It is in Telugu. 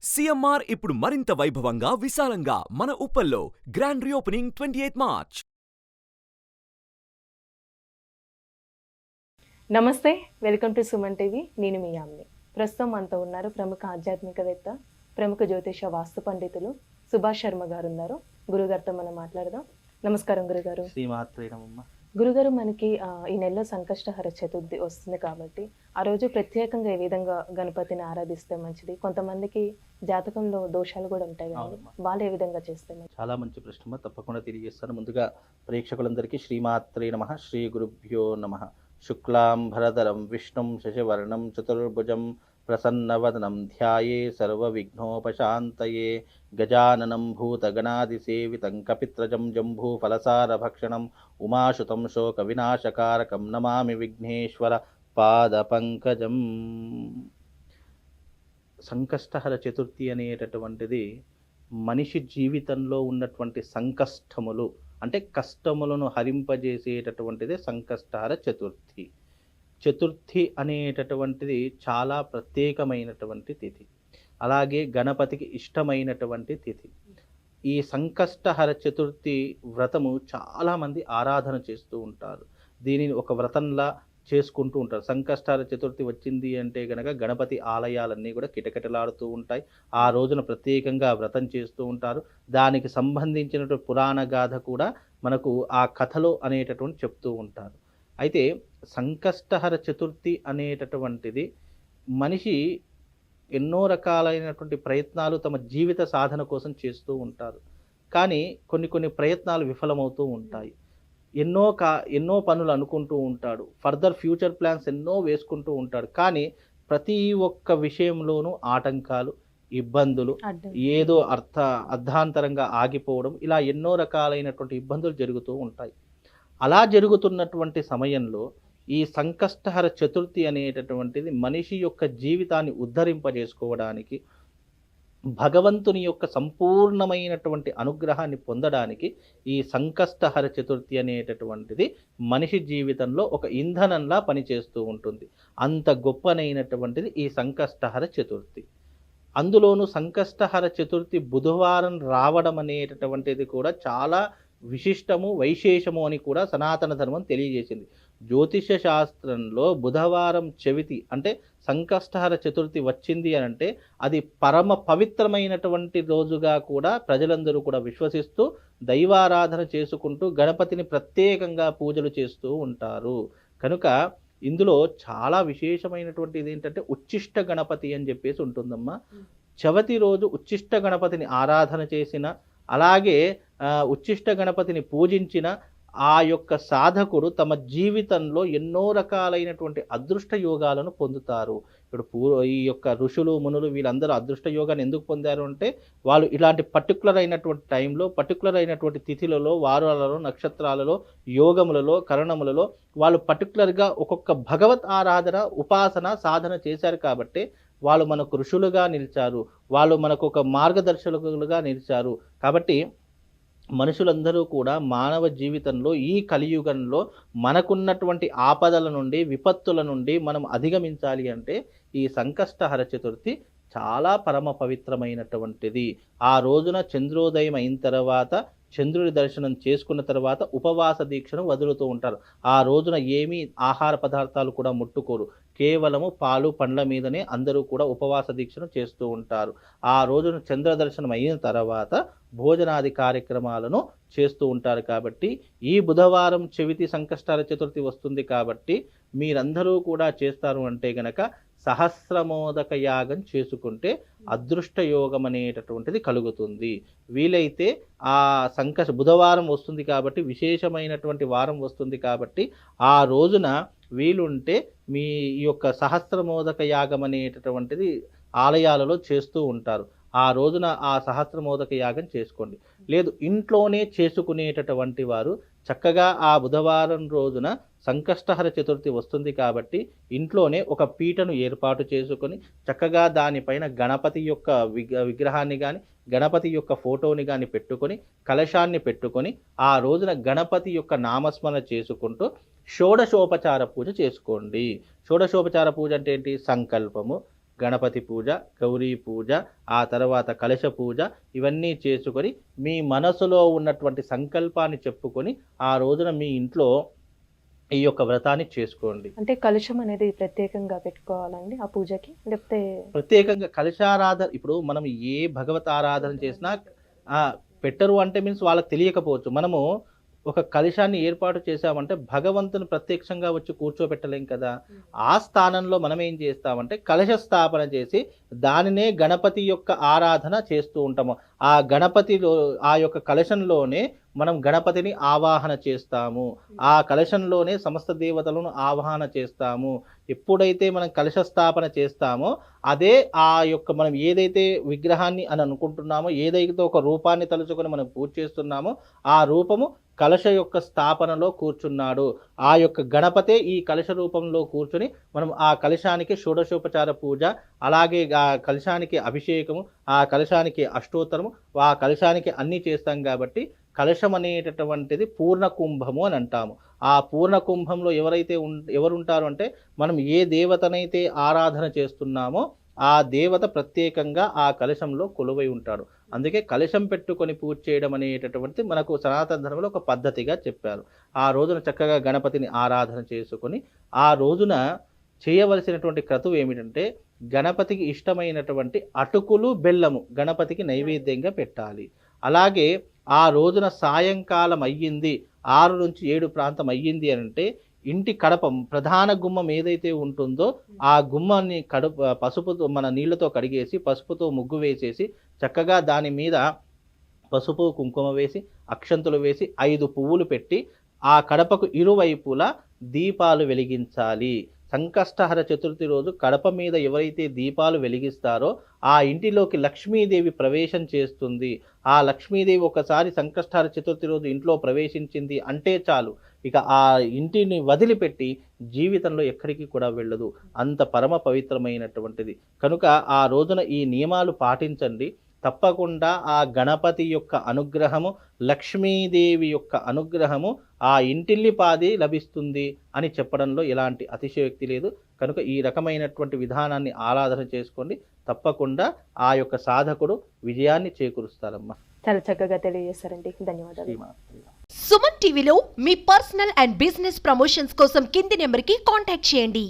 సీఎంఆర్ ఇప్పుడు మరింత వైభవంగా విశాలంగా మన ఉప్పల్లో గ్రాండ్ రీఓపెనింగ్ 28 మార్చ్. నమస్తే, వెల్కమ్ టు సుమన్ టీవీ. నేను మీ యామిని. ప్రస్తుతం మనతో ఉన్నారు ప్రముఖ ఆధ్యాత్మికవేత్త, ప్రముఖ జ్యోతిష వాస్తు పండితులు సుభాష్ శర్మ గారు ఉన్నారు. గురుగారితో మనం మాట్లాడదాం. నమస్కారం గురుగారు. గురుగారు, మనకి ఈ నెలలో సంకష్టహర చతుర్థి వస్తుంది కాబట్టి ఆ రోజు ప్రత్యేకంగా ఏ విధంగా గణపతిని ఆరాధిస్తే మంచిది? కొంతమందికి జాతకంలో దోషాలు కూడా ఉంటాయి కదా, వాళ్ళు ఏ విధంగా చేస్తే మంచిది? చాలా మంచి ప్రశ్న, తప్పకుండా తెలియజేస్తాను. ముందుగా ప్రేక్షకులందరికీ శ్రీమాత్రే నమః, శ్రీ గురుభ్యో నమః. శుక్లాంబరధరం విష్ణుం శశివర్ణం చతుర్భుజం ప్రసన్నవదనం ధ్యాయే సర్వవిఘ్నోపశాంతయే. గజాననం భూతగణాదిసేవితం కపిత్రజం జంబూఫలసారభక్షణం ఉమాశుతం శోకవినాశకారకం నమామి విఘ్నేశ్వర పాదపంకజం. సంకష్టహర చతుర్థి అనేటటువంటిది మనిషి జీవితంలో ఉన్నటువంటి సంకష్టములు అంటే కష్టములను హరింపజేసేటటువంటిది సంకష్టహర చతుర్థి. చతుర్థి అనేటటువంటిది చాలా ప్రత్యేకమైనటువంటి తిథి, అలాగే గణపతికి ఇష్టమైనటువంటి తిథి. ఈ సంకష్టహర చతుర్థి వ్రతము చాలామంది ఆరాధన చేస్తూ ఉంటారు, దీనిని ఒక వ్రతంలా చేసుకుంటూ ఉంటారు. సంకష్టహర చతుర్థి వచ్చింది అంటే గనక గణపతి ఆలయాలన్నీ కూడా కిటకిటలాడుతూ ఉంటాయి. ఆ రోజున ప్రత్యేకంగా వ్రతం చేస్తూ ఉంటారు. దానికి సంబంధించినటువంటి పురాణ గాథ కూడా మనకు ఆ కథలో అనేటటువంటి చెప్తూ ఉంటారు. అయితే సంకష్టహర చతుర్థి అనేటటువంటిది మనిషి ఎన్నో రకాలైనటువంటి ప్రయత్నాలు తమ జీవిత సాధన కోసం చేస్తూ ఉంటారు. కానీ కొన్ని ప్రయత్నాలు విఫలమవుతూ ఉంటాయి. ఎన్నో పనులు అనుకుంటూ ఉంటాడు, ఫర్దర్ ఫ్యూచర్ ప్లాన్స్ ఎన్నో వేసుకుంటూ ఉంటాడు. కానీ ప్రతి ఒక్క విషయంలోనూ ఆటంకాలు, ఇబ్బందులు, ఏదో అర్ధాంతరంగా ఆగిపోవడం, ఇలా ఎన్నో రకాలైనటువంటి ఇబ్బందులు జరుగుతూ ఉంటాయి. అలా జరుగుతున్నటువంటి సమయంలో ఈ సంకష్టహర చతుర్థి అనేటటువంటిది మనిషి యొక్క జీవితాన్ని ఉద్ధరింపజేసుకోవడానికి, భగవంతుని యొక్క సంపూర్ణమైనటువంటి అనుగ్రహాన్ని పొందడానికి ఈ సంకష్టహర చతుర్థి అనేటటువంటిది మనిషి జీవితంలో ఒక ఇంధనంలా పనిచేస్తూ ఉంటుంది. అంత గొప్పనైనటువంటిది ఈ సంకష్టహర చతుర్థి. అందులోనూ సంకష్టహర చతుర్థి బుధవారం రావడం అనేటటువంటిది కూడా చాలా విశిష్టము, వైశేషము అని కూడా సనాతన ధర్మం తెలియజేసింది. జ్యోతిష శాస్త్రంలో బుధవారం చవితి అంటే సంకష్టహర చతుర్థి వచ్చింది అని అంటే అది పరమ పవిత్రమైనటువంటి రోజుగా కూడా ప్రజలందరూ కూడా విశ్వసిస్తూ దైవారాధన చేసుకుంటూ గణపతిని ప్రత్యేకంగా పూజలు చేస్తూ ఉంటారు. కనుక ఇందులో చాలా విశేషమైనటువంటిది ఏంటంటే ఉచ్చిష్ట గణపతి అని చెప్పేసి ఉంటుందమ్మా. చవితి రోజు ఉచ్చిష్ట గణపతిని ఆరాధన చేసిన, అలాగే ఉచ్చిష్ట గణపతిని పూజించిన ఆ యొక్క సాధకుడు తమ జీవితంలో ఎన్నో రకాలైనటువంటి అదృష్ట యోగాలను పొందుతారు. ఇప్పుడు ఈ యొక్క ఋషులు మునులు వీళ్ళందరూ అదృష్ట యోగాన్ని ఎందుకు పొందారు అంటే వాళ్ళు ఇలాంటి పర్టికులర్ అయినటువంటి టైంలో, పర్టికులర్ అయినటువంటి తిథిలలో, వారాలలో, నక్షత్రాలలో, యోగములలో, కరణములలో వాళ్ళు పర్టికులర్గా ఒక్కొక్క భగవత్ ఆరాధన, ఉపాసన, సాధన చేశారు. కాబట్టి వాళ్ళు మనకు ఋషులుగా నిలిచారు, వాళ్ళు మనకు ఒక మార్గదర్శకులుగా నిలిచారు. కాబట్టి మనుషులందరూ కూడా మానవ జీవితంలో ఈ కలియుగంలో మనకున్నటువంటి ఆపదల నుండి, విపత్తుల నుండి మనం అధిగమించాలి అంటే ఈ సంకష్టహర చతుర్థి చాలా పరమ పవిత్రమైనటువంటిది. ఆ రోజున చంద్రోదయం అయిన తర్వాత, చంద్రుడి దర్శనం చేసుకున్న తర్వాత ఉపవాస దీక్షను వదులుతూ ఉంటారు. ఆ రోజున ఏమీ ఆహార పదార్థాలు కూడా ముట్టుకోరు, కేవలము పాలు పండ్ల మీదనే అందరూ కూడా ఉపవాస దీక్షను చేస్తూ ఉంటారు. ఆ రోజున చంద్ర దర్శనం అయిన తర్వాత భోజనాది కార్యక్రమాలను చేస్తూ ఉంటారు. కాబట్టి ఈ బుధవారం చవితి సంకష్టహర చతుర్థి వస్తుంది కాబట్టి మీరందరూ కూడా చేస్తారు అంటే గనక సహస్రమోదక యాగం చేసుకుంటే అదృష్ట యోగం అనేటటువంటిది కలుగుతుంది. వీలైతే ఆ బుధవారం వస్తుంది కాబట్టి, విశేషమైనటువంటి వారం వస్తుంది కాబట్టి ఆ రోజున వీలుంటే మీ యొక్క సహస్రమోదక యాగం అనేటటువంటిది ఆలయాలలో చేస్తూ ఉంటారు. ఆ రోజున ఆ సహస్రమోదక యాగం చేసుకోండి. లేదు ఇంట్లోనే చేసుకునేటటువంటి వారు చక్కగా ఆ బుధవారం రోజున సంకష్టహర చతుర్థి వస్తుంది కాబట్టి ఇంట్లోనే ఒక పీటను ఏర్పాటు చేసుకొని చక్కగా దానిపైన గణపతి యొక్క విగ్రహాన్ని కానీ, గణపతి యొక్క ఫోటోని కానీ పెట్టుకొని, కలశాన్ని పెట్టుకొని ఆ రోజున గణపతి యొక్క నామస్మరణ చేసుకుంటూ షోడశోపచార పూజ చేసుకోండి. షోడశోపచార పూజ అంటే ఏంటి? సంకల్పము, గణపతి పూజ, గౌరీ పూజ, ఆ తర్వాత కలశ పూజ ఇవన్నీ చేసుకొని మీ మనసులో ఉన్నటువంటి సంకల్పాన్ని చెప్పుకొని ఆ రోజున మీ ఇంట్లో ఈ యొక్క వ్రతాన్ని చేసుకోండి. అంటే కలుషం అనేది ప్రత్యేకంగా పెట్టుకోవాలండి ఆ పూజకి, లేకపోతే ప్రత్యేకంగా కలశారాధన ఇప్పుడు మనం ఏ భగవత్ ఆరాధన చేసినా పెట్టరు అంటే మీన్స్ వాళ్ళకి తెలియకపోవచ్చు. మనము ఒక కలశాన్ని ఏర్పాటు చేశామంటే భగవంతుని ప్రత్యక్షంగా వచ్చి కూర్చోబెట్టలేం కదా. ఆ స్థానంలో మనం ఏం చేస్తామంటే కలశ స్థాపన చేసి దానినే గణపతి యొక్క ఆరాధన చేస్తూ ఉంటాము. ఆ గణపతిలో ఆ యొక్క కలశంలోనే మనం గణపతిని ఆవాహన చేస్తాము. ఆ కలశంలోనే సమస్త దేవతలను ఆవాహన చేస్తాము. ఎప్పుడైతే మనం కలశ స్థాపన చేస్తామో అదే ఆ యొక్క మనం ఏదైతే విగ్రహాన్ని అని అనుకుంటున్నామో, ఏదైతే ఒక రూపాన్ని తలుచుకొని మనం పూజ చేస్తున్నామో ఆ రూపము కలశ యొక్క స్థాపనలో కూర్చున్నాడు. ఆ యొక్క గణపతే ఈ కలశ రూపంలో కూర్చుని మనం ఆ కలశానికి షోడశోపచార పూజ, అలాగే ఆ కలశానికి అభిషేకము, ఆ కలశానికి అష్టోత్తరము, ఆ కలశానికి అన్నీ చేస్తాం. కాబట్టి కలశం అనేటటువంటిది పూర్ణ కుంభము అని అంటాము. ఆ పూర్ణ కుంభంలో ఎవరుంటారు అంటే మనం ఏ దేవతనైతే ఆరాధన చేస్తున్నామో ఆ దేవత ప్రత్యేకంగా ఆ కలశంలో కొలువై ఉంటాడు. అందుకే కలశం పెట్టుకొని పూజ చేయడం అనేటటువంటిది మనకు సనాతన ధర్మంలో ఒక పద్ధతిగా చెప్పారు. ఆ రోజున చక్కగా గణపతిని ఆరాధన చేసుకొని ఆ రోజున చేయవలసినటువంటి క్రతువు ఏమిటంటే గణపతికి ఇష్టమైనటువంటి అటుకులు, బెల్లము గణపతికి నైవేద్యంగా పెట్టాలి. అలాగే ఆ రోజున సాయంకాలం అయ్యింది, 6 నుంచి 7 ప్రాంతం అయ్యింది అంటే ఇంటి కడప ప్రధాన గుమ్మం ఏదైతే ఉంటుందో ఆ గుమ్మాన్ని పసుపుతో మన నీళ్లతో కడిగేసి పసుపుతో ముగ్గు వేసేసి చక్కగా దాని మీద పసుపు కుంకుమ వేసి అక్షంతులు వేసి 5 పువ్వులు పెట్టి ఆ కడపకు ఇరువైపులా దీపాలు వెలిగించాలి. సంకష్టహర చతుర్థి రోజు కడప మీద ఎవరైతే దీపాలు వెలిగిస్తారో ఆ ఇంటిలోకి లక్ష్మీదేవి ప్రవేశం చేస్తుంది. ఆ లక్ష్మీదేవి ఒకసారి సంకష్టహర చతుర్థి రోజు ఇంట్లో ప్రవేశించింది అంటే చాలు, ఇక ఆ ఇంటిని వదిలిపెట్టి జీవితంలో ఎక్కడికి కూడా వెళ్ళదు. అంత పరమ పవిత్రమైనటువంటిది. కనుక ఆ రోజున ఈ నియమాలు పాటించండి. తప్పకుండా ఆ గణపతి యొక్క అనుగ్రహము, లక్ష్మీదేవి యొక్క అనుగ్రహము ఆ ఇంటిల్లిపాది లభిస్తుంది అని చెప్పడంలో ఎలాంటి అతిశయోక్తి లేదు. కనుక ఈ రకమైనటువంటి విధానాన్ని ఆరాధన చేసుకోండి. తప్పకుండా ఆ యొక్క సాధకుడు విజయాన్ని చేకూరుస్తారమ్మా. చాలా చక్కగా తెలియజేశారండి, ధన్యవాదాలు. సుమన్ టీవీలో మీ పర్సనల్ అండ్ బిజినెస్ ప్రమోషన్స్ కోసం కింది నెంబర్కి కాంటాక్ట్ చేయండి.